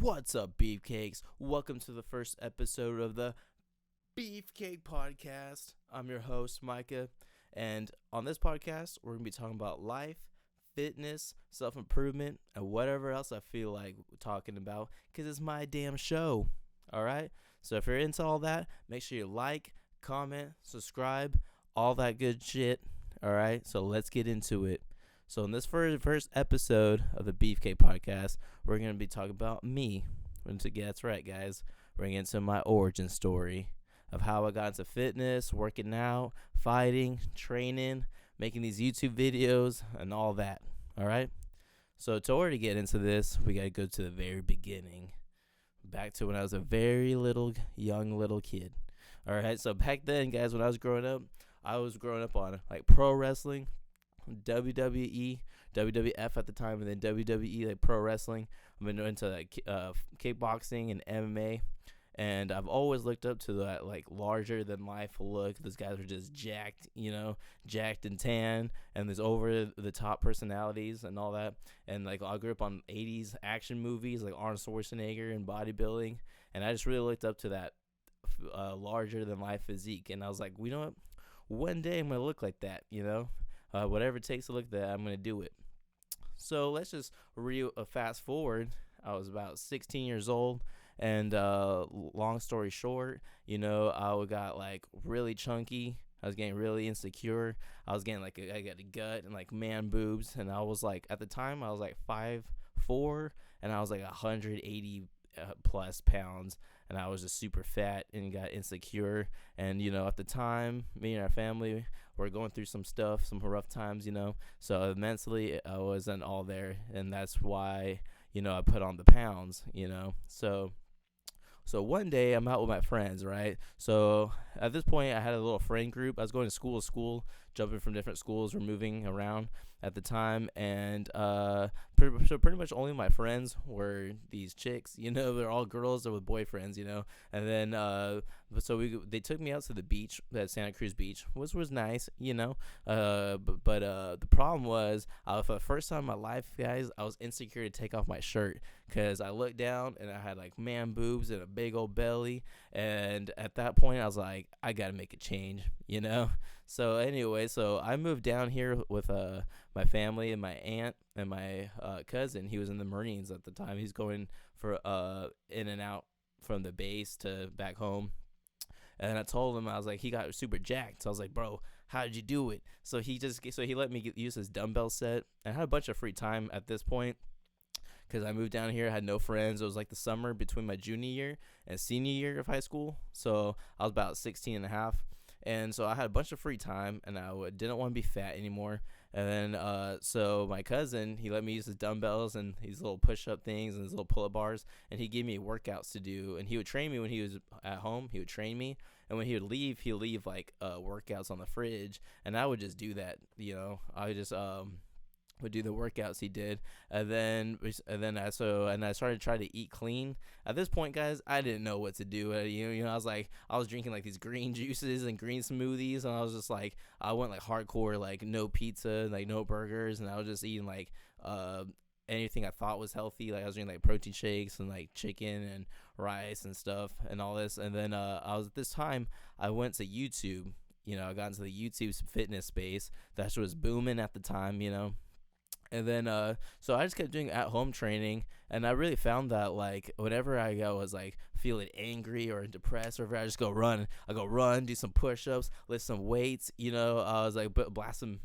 What's up, Beefcakes? Welcome to the first episode of the Beefcake podcast. I'm your host, Micah, and on this podcast, we're going to be talking about life, fitness, self-improvement, and whatever else I feel like talking about, because it's my damn show, all right? So if you're into all that, make sure you like, comment, subscribe, all that good shit, all right? So let's get into it. So in this first episode of the Beefcake podcast, we're going to be talking about me. That's right, guys. We're going to get into my origin story of how I got into fitness, working out, fighting, training, making these YouTube videos, and all that. All right? So to already get into this, we got to go to the very beginning. Back to when I was a very young little kid. All right? So back then, guys, when I was growing up on like pro wrestling, WWE, WWF at the time, and then WWE, like pro wrestling. I've been into like kickboxing and MMA, and I've always looked up to that like larger than life look. Those guys are just jacked, jacked and tan, and there's over the top personalities and all that. And like I grew up on 80s action movies like Arnold Schwarzenegger and bodybuilding, and I just really looked up to that larger than life physique. And I was like, you know what? One day I'm gonna look like that, whatever it takes to look that, I'm going to do it. So let's just fast forward. I was about 16 years old, and long story short, I got like really chunky. I was getting really insecure. I was getting I got a gut and like man boobs, and I was like, at the time, I was like 5'4", and I was like 180 plus pounds, and I was just super fat and got insecure. And at the time, me and our family were going through some rough times, so mentally I wasn't all there, and that's why I put on the pounds. So one day I'm out with my friends, right? So at this point I had a little friend group. I was going to school, jumping from different schools. We're moving around at the time, and pretty much only my friends were these chicks. They're all girls. They're with boyfriends, And then they took me out to the beach, at Santa Cruz Beach, which was nice, But the problem was, for the first time in my life, guys, I was insecure to take off my shirt because I looked down and I had like man boobs and a big old belly. And at that point, I was like, I gotta make a change, So anyway, so I moved down here with my family and my aunt and my cousin. He was in the Marines at the time. He's going for in and out from the base to back home. And I told him, I was like, he got super jacked. So I was like, bro, how did you do it? So he let me use his dumbbell set. I had a bunch of free time at this point because I moved down here. I had no friends. It was like the summer between my junior year and senior year of high school. So I was about 16 and a half. And so I had a bunch of free time, and I didn't want to be fat anymore. And then, so my cousin, he let me use his dumbbells and these little push-up things and his little pull-up bars, and he gave me workouts to do. And he would train me when he was at home. He would train me, and when he would leave, he'd leave like workouts on the fridge, and I would just do that. I would just would do the workouts he did, and then I started trying to eat clean. At this point, guys, I didn't know what to do. I was drinking like these green juices and green smoothies, and I was just like, I went like hardcore, like no pizza, like no burgers, and I was just eating like anything I thought was healthy. Like I was drinking like protein shakes and like chicken and rice and stuff and all this. And then I went to YouTube. I got into the YouTube fitness space. That was booming at the time. And then, so I just kept doing at-home training, and I really found that, like, whenever I was, like, feeling angry or depressed, or if I just go run, do some push-ups, lift some weights, I was, like, blast some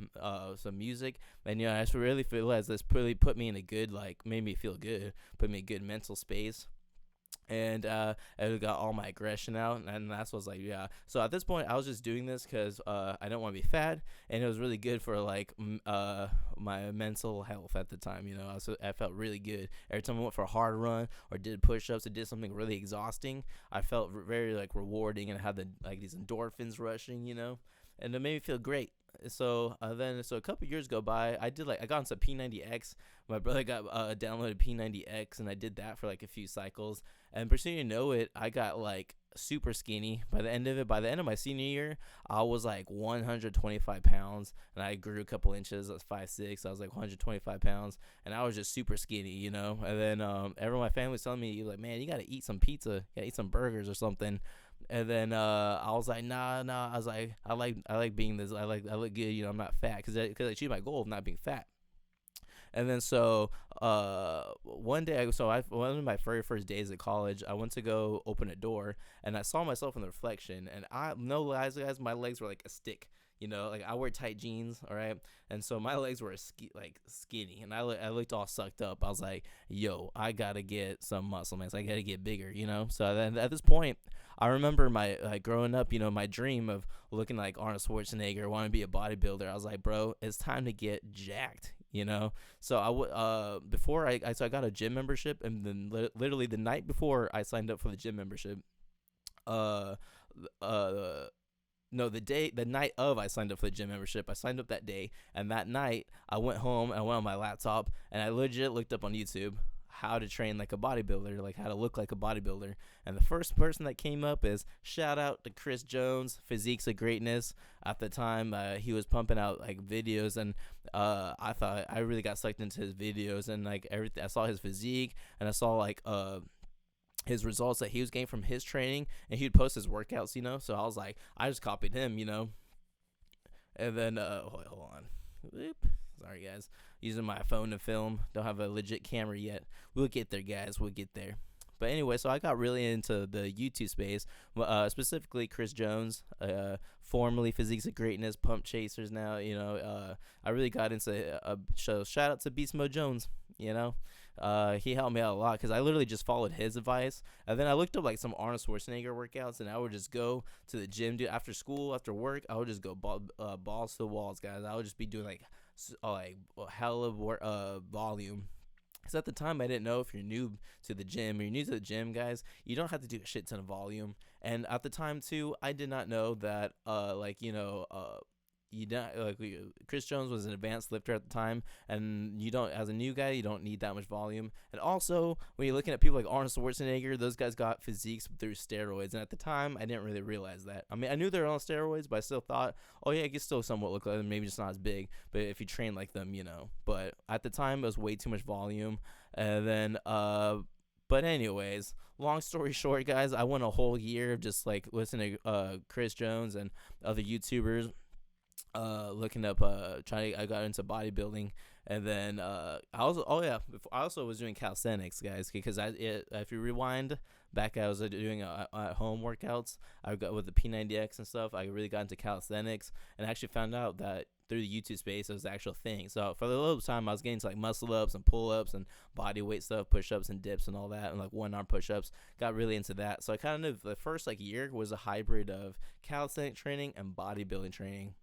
music, and, I just really realized this really put me in a good, like, made me feel good, put me in a good mental space. And I got all my aggression out, and that's what I was like, yeah. So at this point, I was just doing this because I didn't want to be fat, and it was really good for like my mental health at the time. I felt really good every time I went for a hard run or did push-ups or did something really exhausting. I felt very like rewarding, and I had these endorphins rushing, and it made me feel great. So a couple years go by. I got into P90X. My brother got downloaded P90X, and I did that for like a few cycles. And pretty soon you know it, I got like super skinny. By the end of my senior year, I was like 125 pounds, and I grew a couple inches. I was 5'6". I was like 125 pounds, and I was just super skinny, you know. And then everyone in my family was telling me, like, man, you gotta eat some pizza, you gotta eat some burgers or something. And then I was like, nah. I was like, I like being this. I look good. You know, I'm not fat because I achieved my goal of not being fat. And then one day, one of my very first days at college, I went to go open a door, and I saw myself in the reflection, and I no lies, guys, my legs were like a stick. You know, like I wear tight jeans, all right, and so my legs were skinny, and I looked all sucked up. I was like, yo, I gotta get some muscle, man. So I gotta get bigger, you know. So then at this point, I remember my like growing up, you know, my dream of looking like Arnold Schwarzenegger, wanting to be a bodybuilder. I was like, bro, it's time to get jacked, you know. So I got a gym membership, and then literally the night before I signed up for the gym membership, uh, uh. No, the night of I signed up for the gym membership, I signed up that day, and that night I went home and I went on my laptop, and I legit looked up on YouTube how to train like a bodybuilder, like how to look like a bodybuilder. And the first person that came up is shout out to Chris Jones, Physiques of Greatness. At the time, he was pumping out like videos, and I thought I really got sucked into his videos, and like everything. I saw his physique, and I saw like his results that he was getting from his training, and he'd post his workouts, you know. So I was like, I just copied him, you know. And then hold on. Whoop. Sorry guys, using my phone to film, don't have a legit camera yet. We'll get there, guys, we'll get there. But anyway, so I got really into the YouTube space, specifically Chris Jones, formerly Physiques of Greatness, Pump Chasers now, you know. I really got into shows. Shout out to Beast Mode Jones, you know. He helped me out a lot because I literally just followed his advice. And then I looked up like some Arnold Schwarzenegger workouts, and I would just go to the gym, dude. After school, after work, I would just go balls to the walls, guys. I would just be doing like hell of volume. Because at the time, I didn't know if you're new to the gym or you're new to the gym, guys, you don't have to do a shit ton of volume. And at the time, too, I did not know that, you don't Chris Jones was an advanced lifter at the time, and you don't, as a new guy, you don't need that much volume. And also, when you're looking at people like Arnold Schwarzenegger, those guys got physiques through steroids, and at the time I didn't really realize that. I mean, I knew they were on steroids, but I still thought, oh yeah, I could still somewhat look like them, maybe just not as big, but if you train like them, you know. But at the time it was way too much volume. And then but anyways, long story short, guys, I went a whole year of just like listening to Chris Jones and other YouTubers, looking up I got into bodybuilding. And then I also was doing calisthenics, guys, because if you rewind back, I was doing at home workouts. I got with the P90X and stuff. I really got into calisthenics, and I actually found out that through the YouTube space it was the actual thing. So for a little time I was getting to like muscle ups and pull ups and body weight stuff, push ups and dips and all that, and like one arm push ups. Got really into that. So I kind of, the first like year was a hybrid of calisthenic training and bodybuilding training.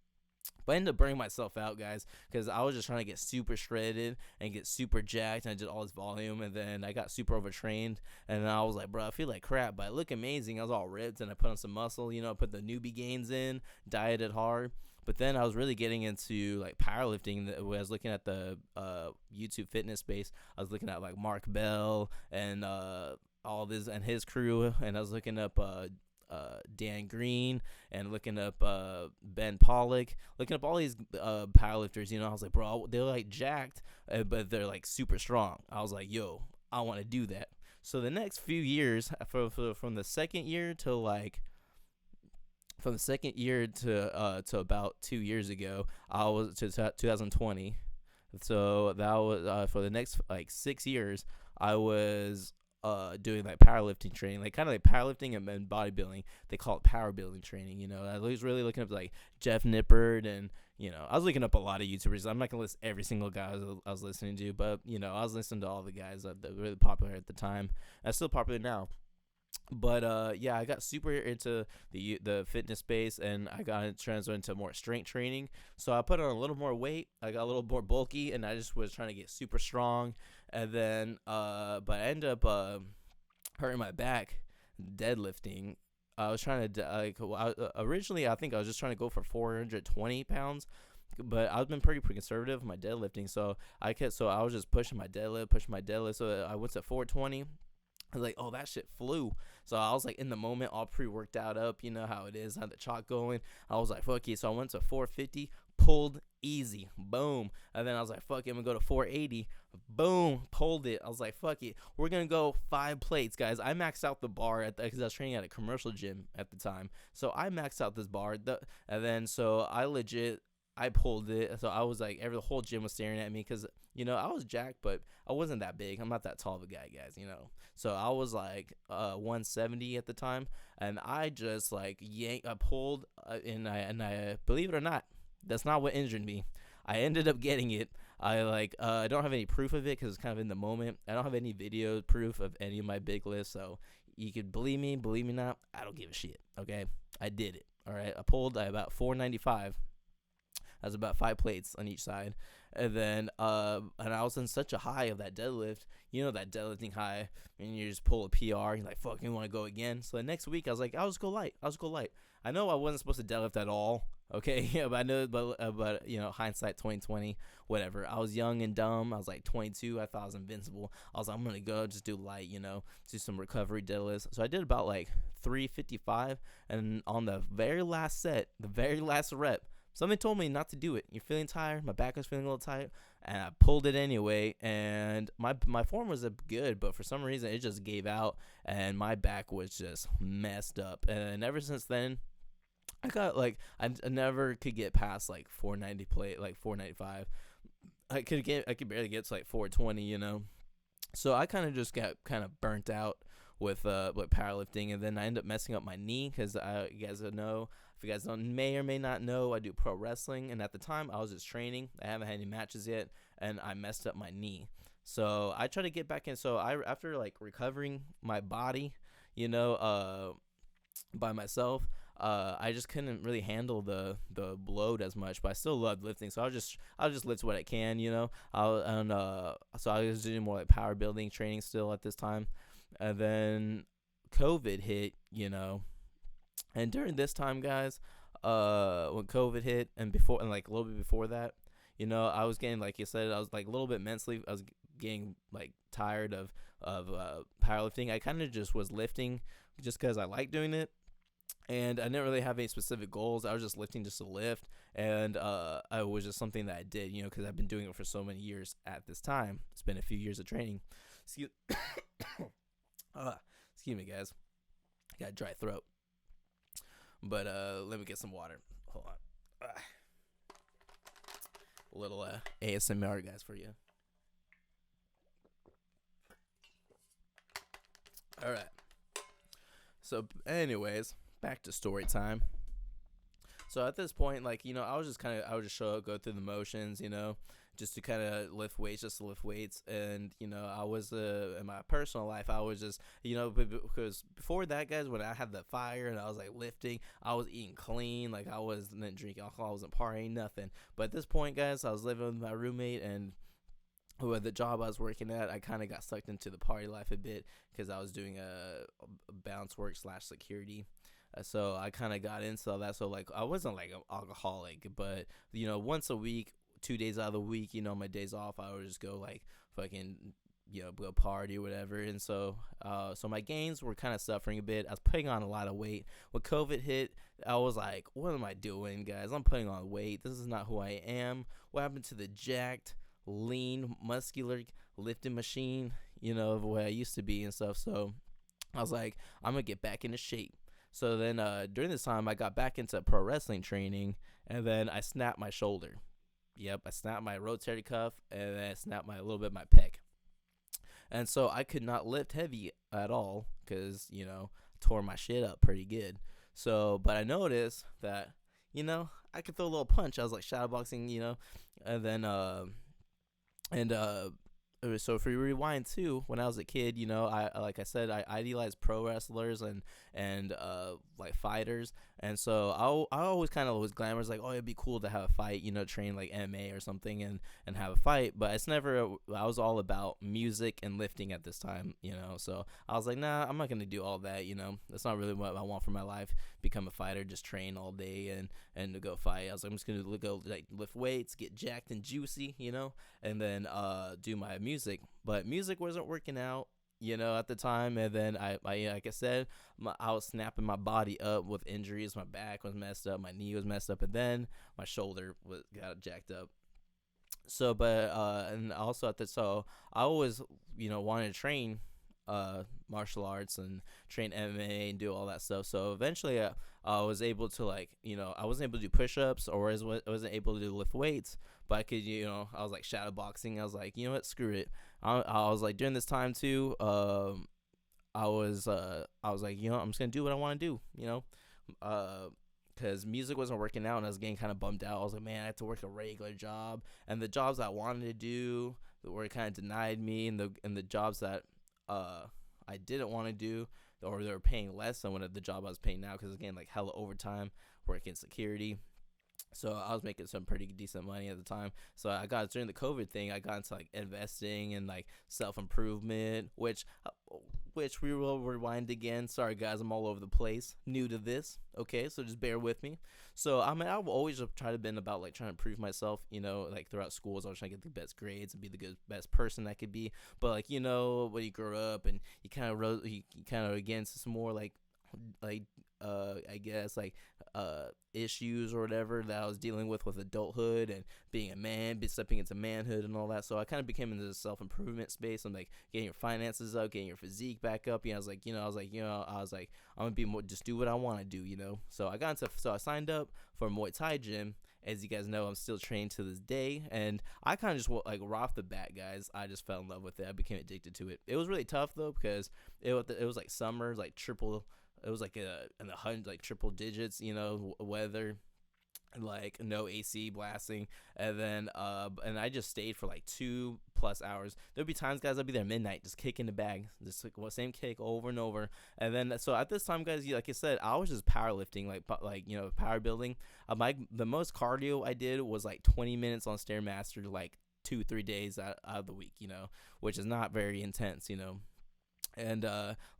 But I ended up burning myself out, guys, because I was just trying to get super shredded and get super jacked, and I did all this volume, and then I got super overtrained, and then I was like, bro, I feel like crap, but I look amazing. I was all ripped, and I put on some muscle, you know, I put the newbie gains in, dieted hard. But then I was really getting into like powerlifting. When I was looking at the YouTube fitness space, I was looking at like Mark Bell and all this and his crew, and I was looking up Dan Green, and looking up Ben Pollock, looking up all these powerlifters. You know, I was like, bro, they're like jacked, but they're like super strong. I was like, yo, I want to do that. So the next few years, from the second year to about 2 years ago, I was to 2020. So that was for the next like 6 years, I was doing like powerlifting training, like kind of like powerlifting and bodybuilding. They call it power building training. You know, I was really looking up like Jeff Nippard, and you know, I was looking up a lot of YouTubers. I'm not gonna list every single guy I was listening to, but you know, I was listening to all the guys that were really popular at the time. And still popular now. But yeah, I got super into the fitness space, and I got transferred into more strength training. So I put on a little more weight. I got a little more bulky, and I just was trying to get super strong. And then, but I ended up hurting my back deadlifting. I was trying to originally I think I was just trying to go for 420 pounds, but I've been pretty conservative with my deadlifting. So I was just pushing my deadlift. So I went to 420. I was like, oh, that shit flew. So I was like in the moment, all pre-worked out up. You know how it is, had the chalk going. I was like, fuck it. So I went to 450, pulled easy, boom. And then I was like, fuck it, I'm gonna go to 480, boom, pulled it. I was like, fuck it, we're gonna go 5 plates, guys. I maxed out the bar because I was training at a commercial gym at the time. So I maxed out this bar, and then so I pulled it. So I was like, the whole gym was staring at me because, I was jacked, but I wasn't that big. I'm not that tall of a guy, guys. So I was like 170 at the time, and I just like I pulled, and I believe it or not, that's not what injured me. I ended up getting it. I don't have any proof of it because it's kind of in the moment. I don't have any video proof of any of my big lifts, so you could believe me not. I don't give a shit. Okay, I did it. All right, I pulled about 495. That's about 5 plates on each side. And then and I was in such a high of that deadlift. That deadlifting high, and you just pull a PR. You're like, fuck, you want to go again? So the next week, I was like, I'll just go light. I know I wasn't supposed to deadlift at all. Okay, yeah, but I know, but hindsight 2020, whatever. I was young and dumb. I was like 22. I thought I was invincible. I was like, I'm gonna go just do light, do some recovery deadlifts. So I did about like 355, and on the very last set, the very last rep, something told me not to do it. You're feeling tired. My back was feeling a little tight, and I pulled it anyway. And my form was good, but for some reason it just gave out, and my back was just messed up. And ever since then, I got I never could get past like 490 plate, like 495. I could barely get to like 420, So I kind of just got kind of burnt out with powerlifting, and then I ended up messing up my knee because you guys know. If you guys may or may not know, I do pro wrestling, and at the time I was just training. I haven't had any matches yet, and I messed up my knee. So I try to get back in. So after like recovering my body, by myself, I just couldn't really handle the load as much, but I still loved lifting. So I'll just lift what I can, so I was doing more like power building training still at this time, and then COVID hit, and during this time, guys, when COVID hit, and like a little bit before that, I was getting, like you said, I was like a little bit mentally, I was getting like tired of powerlifting. I kind of just was lifting just because I like doing it. And I didn't really have any specific goals. I was just lifting just to lift. And I was just something that I did, because I've been doing it for so many years at this time. It's been a few years of training. Excuse me, guys. I got a dry throat. But let me get some water. Hold on. A little ASMR, guys, for you. All right. So, anyways, back to story time. So at this point, I would just show up, go through the motions, just to kind of lift weights, and I was in my personal life, I was just, because before that, guys, when I had the fire and I was like lifting, I was eating clean, like I wasn't drinking alcohol, I wasn't partying, nothing. But at this point, guys, I was living with my roommate, and with the job I was working at, I kind of got sucked into the party life a bit because I was doing a bounce work / security. So I kind of got into all that. So I wasn't like an alcoholic, but once a week, 2 days out of the week, my days off, I would just go fucking go party or whatever. And so my gains were kind of suffering a bit. I was putting on a lot of weight. When COVID hit, I was like, what am I doing, guys? I'm putting on weight. This is not who I am. What happened to the jacked, lean, muscular lifting machine, of the way I used to be and stuff? So I was like, I'm gonna get back into shape. So then during this time, I got back into pro wrestling training, and then I snapped my shoulder. Yep, I snapped my rotator cuff, and then I snapped my pec. And so I could not lift heavy at all because, tore my shit up pretty good. So, but I noticed that, I could throw a little punch. I was like shadowboxing, and then so if we rewind too, when I was a kid, I like I said, I idealized pro wrestlers and like fighters, And so I always kind of was glamorous, like, oh, it'd be cool to have a fight, train like MMA or something, and have a fight. But it's never. I was all about music and lifting at this time, So I was like, nah, I'm not gonna do all that, That's not really what I want for my life. Become a fighter, just train all day and to go fight. I was like, I'm just gonna go like lift weights, get jacked and juicy, and then do my music. But music wasn't working out, at the time. And then I like I said, I was snapping my body up with injuries. My back was messed up, my knee was messed up, and then my shoulder got jacked up. So, but and also at the so I always wanted to train martial arts and train MMA and do all that stuff. So eventually I was able to I wasn't able to do push-ups or I wasn't able to do lift weights, but I could I was like shadow boxing. I was like, you know what, screw it. I was like during this time too. I was like, I'm just gonna do what I want to do. Because music wasn't working out and I was getting kind of bummed out. I was like, man, I had to work a regular job, and the jobs I wanted to do were kind of denied me, and the jobs that I didn't want to do, or they were paying less than what the job I was paying now, because again, like hella overtime, working security. So I was making some pretty decent money at the time. So I got during the COVID thing, I got into like investing and like self improvement, which we will rewind again. Sorry guys, I'm all over the place. New to this, okay? So just bear with me. So I mean, I've always tried to been about like trying to improve myself. Like throughout schools, I was trying to get the best grades and be the best person I could be. But like when you grow up and you kind of get into some more like I guess like issues or whatever that I was dealing with adulthood and being a man, stepping into manhood and all that. So I kind of became into the self-improvement space. I'm like getting your finances up, getting your physique back up. I was like, I'm gonna be more, just do what I want to do, So I signed up for a Muay Thai gym. As you guys know, I'm still trained to this day, and I kind of just like right off the bat, guys, I just fell in love with it. I became addicted to it. It was really tough though, because it was like summer, like triple. It was like in the hundred, like triple digits, weather, like no AC blasting, and then and I just stayed for like 2+ hours. There'd be times, guys, I'd be there at midnight, just kicking the bag, just like same kick over and over. And then so at this time, guys, like I said, I was just powerlifting, like power building. The most cardio I did was like 20 minutes on Stairmaster, like 2-3 days out of the week, which is not very intense, And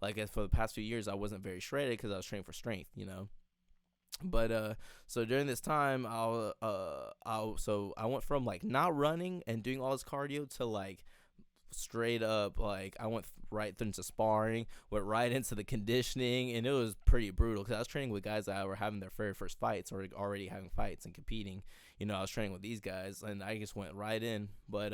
like for the past few years, I wasn't very shredded because I was training for strength, But so during this time, I went from like not running and doing all this cardio to like straight up, like I went right into sparring, went right into the conditioning, and it was pretty brutal because I was training with guys that were having their very first fights or already having fights and competing. I was training with these guys, and I just went right in. But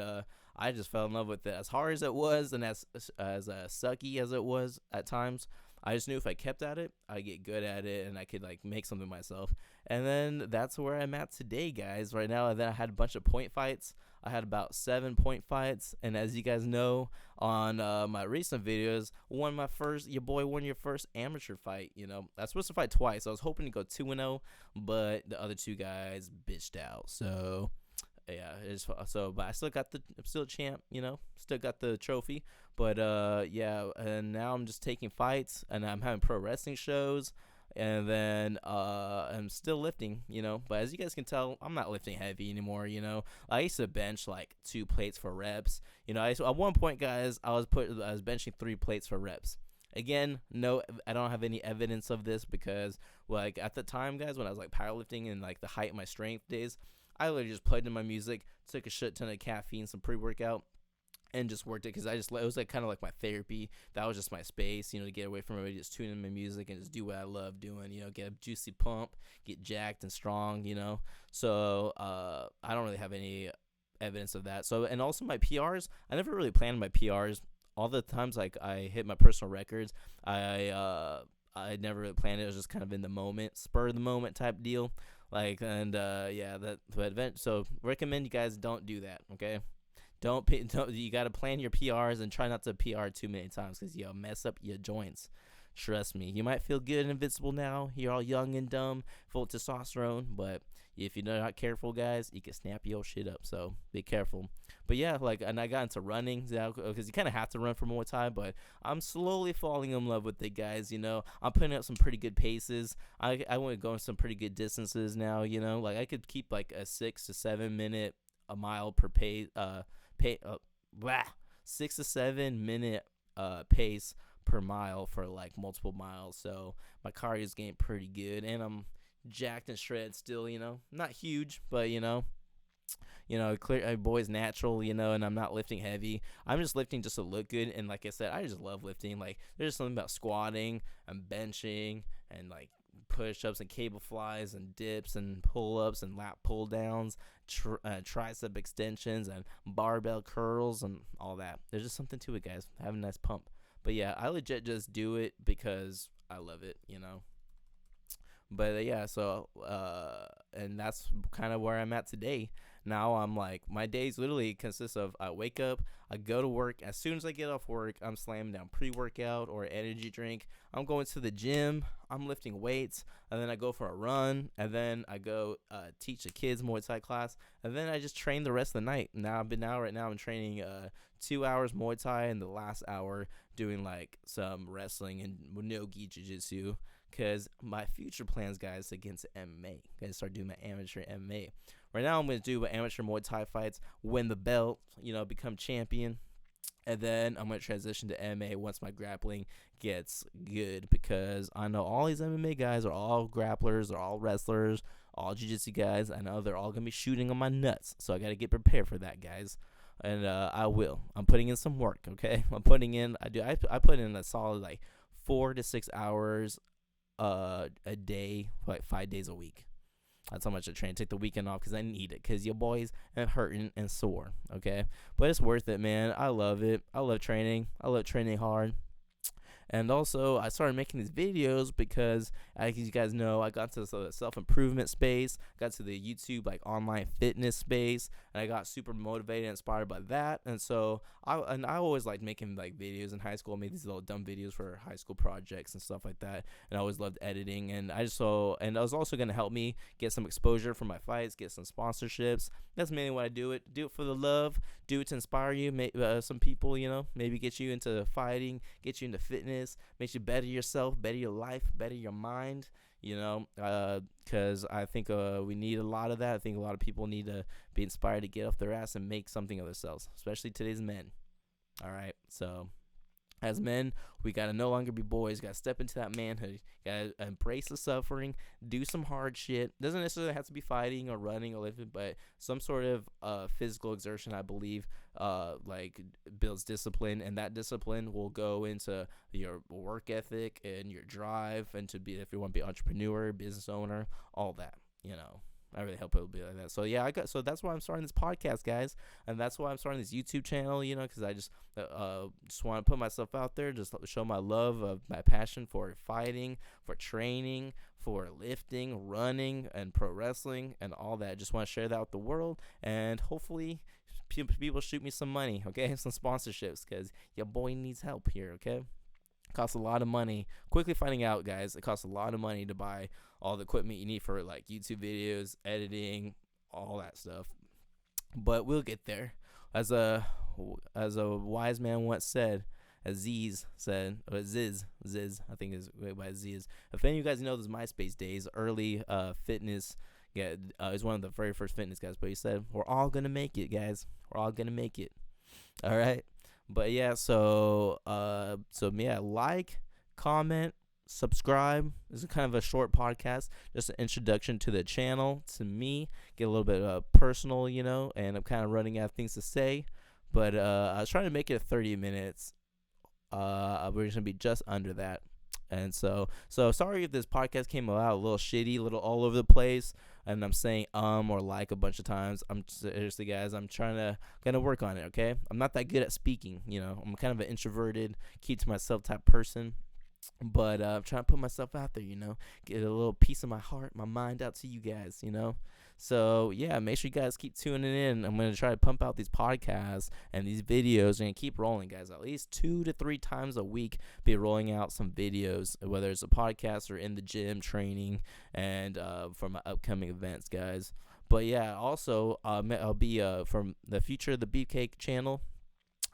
I just fell in love with it. As hard as it was, and as sucky as it was at times, I just knew if I kept at it, I'd get good at it, and I could like make something of myself. And then that's where I'm at today, guys. Right now, and then I had a bunch of point fights. I had about 7 point fights, and as you guys know, on my recent videos, your boy won your first amateur fight. I was supposed to fight twice. I was hoping to go 2-0, but the other two guys bitched out. So yeah, but I'm still a champ, still got the trophy. But yeah, and now I'm just taking fights, and I'm having pro wrestling shows, and then I'm still lifting, But as you guys can tell, I'm not lifting heavy anymore, I used to bench like 2 plates for reps. At one point, guys, I was benching 3 plates for reps. Again, no, I don't have any evidence of this because, like, at the time, guys, when I was like powerlifting and like the height of my strength days, I literally just plugged in my music, took a shit ton of caffeine, some pre-workout, and just worked it because it was like kind of like my therapy. That was just my space, to get away from everybody, just tune in my music and just do what I love doing, get a juicy pump, get jacked and strong, So I don't really have any evidence of that. So, and also my PRs, I never really planned my PRs. All the times like I hit my personal records, I never really planned it. It was just kind of in the moment, spur of the moment type deal. Like, and yeah, that event. So recommend you guys don't do that, okay? Don't you got to plan your PRs and try not to PR too many times because you'll mess up your joints. Trust me, you might feel good and invincible now. You're all young and dumb, full of testosterone, but if you're not careful, guys, you can snap your shit up. So be careful. But yeah, like, and I got into running because you kind of have to run for Muay Thai. But I'm slowly falling in love with it, guys. I'm putting up some pretty good paces. I want to go some pretty good distances now. Like I could keep like a 6 to 7 minute a mile per pace. Blah, 6 to 7 minute pace per mile for like multiple miles. So my cardio is getting pretty good, and I'm jacked and shredded still. Not huge, but clear boy's natural, and I'm not lifting heavy. I'm just lifting just to look good. And like I said, I just love lifting. Like there's just something about squatting and benching and like push-ups and cable flies and dips and pull-ups and lat pull-downs, tricep extensions and barbell curls and all that. There's just something to it, guys. Have a nice pump. But yeah, I legit just do it because I love it. But yeah, so and that's kind of where I'm at today. Now I'm like, my days literally consist of I wake up, I go to work. As soon as I get off work, I'm slamming down pre-workout or energy drink. I'm going to the gym, I'm lifting weights, and then I go for a run, and then I go teach the kids Muay Thai class, and then I just train the rest of the night. Right now I'm training 2 hours Muay Thai, and the last hour doing like some wrestling and no-gi jiu-jitsu. Because my future plans, guys, to get into MMA. I'm going to start doing my amateur MMA. Right now, I'm going to do amateur Muay Thai fights, win the belt, become champion. And then I'm going to transition to MMA once my grappling gets good. Because I know all these MMA guys are all grapplers, they're all wrestlers, all jiu-jitsu guys. I know they're all going to be shooting on my nuts. So I got to get prepared for that, guys. And I will. I'm putting in some work, okay? I put in a solid like 4 to 6 hours a day, like 5 days a week. That's how much I train. Take the weekend off because I need it, because your boys are hurting and sore, okay? But it's worth it, man. I love it. I love training. I love training hard. And also, I started making these videos because, as you guys know, I got to the self-improvement space, got to the YouTube, like, online fitness space, and I got super motivated and inspired by that. And so, I always liked making, like, videos in high school. I made these little dumb videos for high school projects and stuff like that, and I always loved editing. And I was also going to help me get some exposure for my fights, get some sponsorships. That's mainly why I do it. Do it for the love. Do it to inspire you. Some people, maybe get you into fighting, get you into fitness. Makes you better yourself, better your life, better your mind, because I think we need a lot of that. I think a lot of people need to be inspired to get off their ass and make something of themselves, especially today's men. All right, so as men, we got to no longer be boys. Got to step into that manhood. Got to embrace the suffering, do some hard shit. Doesn't necessarily have to be fighting or running or lifting, but some sort of physical exertion, I believe, builds discipline, and that discipline will go into your work ethic and your drive, and if you want to be an entrepreneur, business owner, all that, I really hope it'll be like that. So yeah, so that's why I'm starting this podcast, guys, and that's why I'm starting this YouTube channel. Because I just want to put myself out there, just show my love of my passion for fighting, for training, for lifting, running, and pro wrestling, and all that. Just want to share that with the world, and hopefully people shoot me some money, okay, some sponsorships, because your boy needs help here, okay. Costs a lot of money. Quickly finding out, guys, it costs a lot of money to buy all the equipment you need for like YouTube videos, editing, all that stuff. But we'll get there. As a wise man once said, Aziz said, or Ziz, I think is by Aziz. If any of you guys know those MySpace days, early fitness, is one of the very first fitness guys. But he said, "We're all gonna make it, guys. We're all gonna make it." All right. But yeah, so yeah, like, comment, subscribe. This is kind of a short podcast, just an introduction to the channel, to me, get a little bit personal, and I'm kind of running out of things to say. But I was trying to make it 30 minutes. We're going to be just under that. And so sorry if this podcast came out a little shitty, a little all over the place, and I'm saying or like a bunch of times. I'm seriously, guys, I'm gonna work on it, okay? I'm not that good at speaking, I'm kind of an introverted, keep to myself type person. But I'm trying to put myself out there, get a little piece of my heart, my mind out to you guys, So yeah, make sure you guys keep tuning in. I'm gonna try to pump out these podcasts and these videos and keep rolling, guys. At least 2 to 3 times a week, be rolling out some videos, whether it's a podcast or in the gym training and for my upcoming events, guys. But yeah, also I'll be from the future of the Beefcake channel.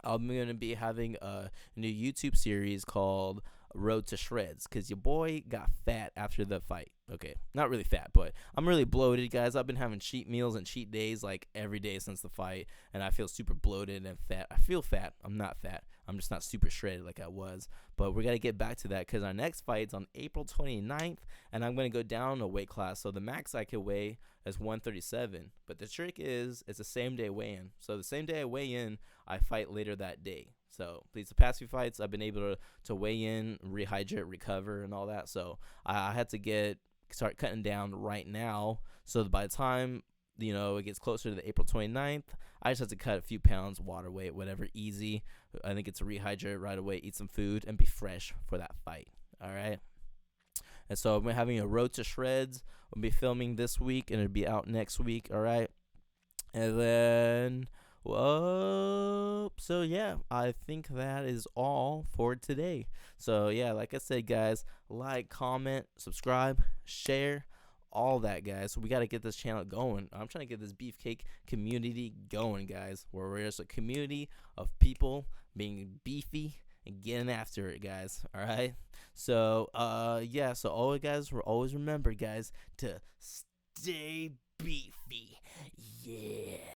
I'm going to be having a new YouTube series called Road to Shreds, because your boy got fat after the fight. Okay, not really fat, but I'm really bloated, guys. I've been having cheat meals and cheat days like every day since the fight, and I feel super bloated and fat. I feel fat. I'm not fat. I'm just not super shredded like I was. But we're going to get back to that because our next fight's on April 29th, and I'm going to go down a weight class. So the max I could weigh is 137. But the trick is it's the same day weigh-in. So the same day I weigh in, I fight later that day. So the past few fights, I've been able to weigh in, rehydrate, recover, and all that. So I had to start cutting down right now. So by the time it gets closer to the April 29th, I just have to cut a few pounds, water weight, whatever, easy. I think it's to rehydrate right away, eat some food, and be fresh for that fight. All right. And so I'm having a Road to Shreds. We'll be filming this week, and it'll be out next week. All right. And then, so yeah, I think that is all for today. So yeah, like I said, guys, like, comment, subscribe, share, all that, guys. So we got to get this channel going. I'm trying to get this Beefcake community going, guys, where we're just a community of people being beefy and getting after it, guys. All right. So yeah, so always, guys, always remember, guys, to stay beefy. Yeah.